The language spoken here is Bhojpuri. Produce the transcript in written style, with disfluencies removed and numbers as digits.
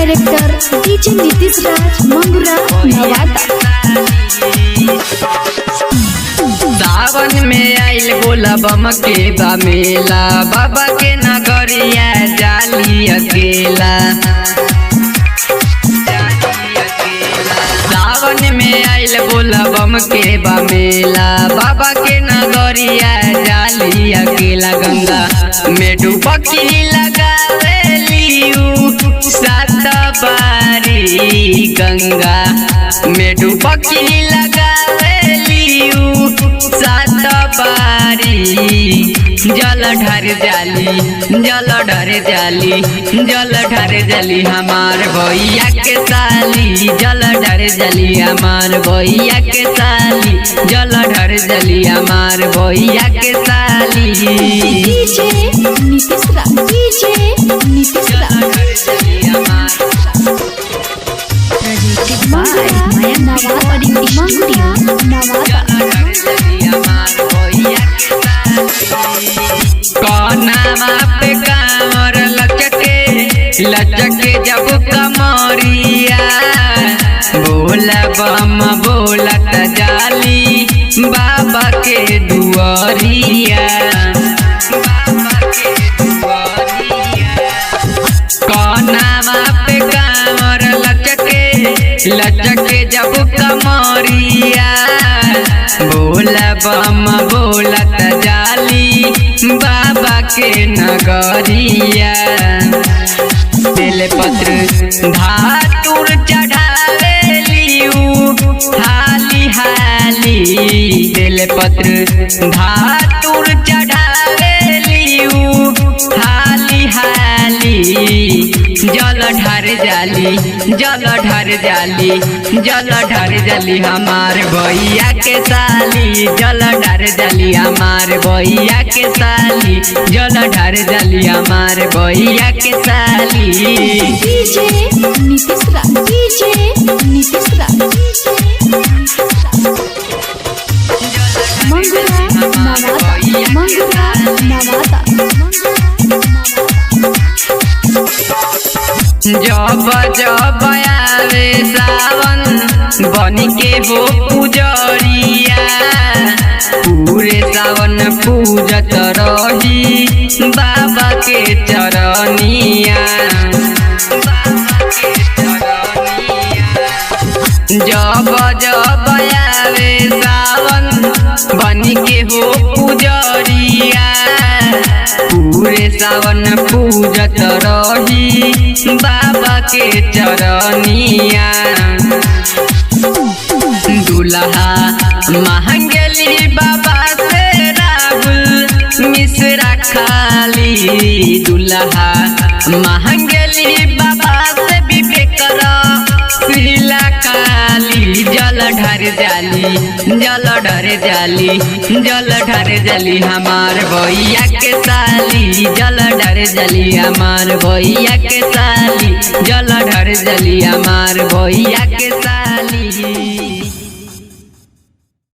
डायरेक्टर डीजे नीतीश राज मंगुरा नवादा। सावन में आइल बोला बम के बा मेला, बाबा के नगरिया जाली अकेला। सावन में आइल बोला बम के बा मेला, बाबा के नगरिया जाली अकेला। गंगा में डुबकी लगावेलियू सात बारी, गंगा में डुबकी लगावेलियू सात बारी। जल ढर जाली जल ढर जाली जल ढर जाली हमार भैया के साली, जल ढर जाली हमार भैया के साली, जल ढर जाली हमार भैया के साली। डीजे नीतीश राज डीजे नीतीश राज मंगुरा नवादा। कौनामा पे कांवर लचके जब कमरिया, बोला बम बोलत जाली बाबा के दुआरिया। कौनामा पे कांवर लचके जब कमरिया, बोला बम बोलत जाली बाबा के नगरिया। बेलपत्र धातुर चढ़ावेलियू हाली हाली, बेलपत्र धातुर चढ़ावेलियू हाली हाली। जल ढर जाली जल ढर जाली जल ढर जाली हमार भैया के साली, जल ढर जाली हमार भैया के साली, जल ढर जाली हमार भैया के साली। डीजे नीतीश राज डीजे नीतीश राज मंगुरा नवादा मंगुरा नवादा। जब जब आवे सावन बन के हो पुजरिया, पूरे सावन पूजत रही बाबा के चरनिया। जब जब आवे सावन बन के हो पुजरिया, पूरे सावन पूजत रही बाबा के चरनिया। दुल्हा महंगली बाबा से राहुल मिश्रा खाली, दुल्हा महंगली बाबा से विवेक शिला काली। जल ढर जाली जल ढर जाली जल ढर जाली हमार भैया के साली, जल ढर जाली हमार भैया के साली, जल ढर जाली हमार भैया के साली।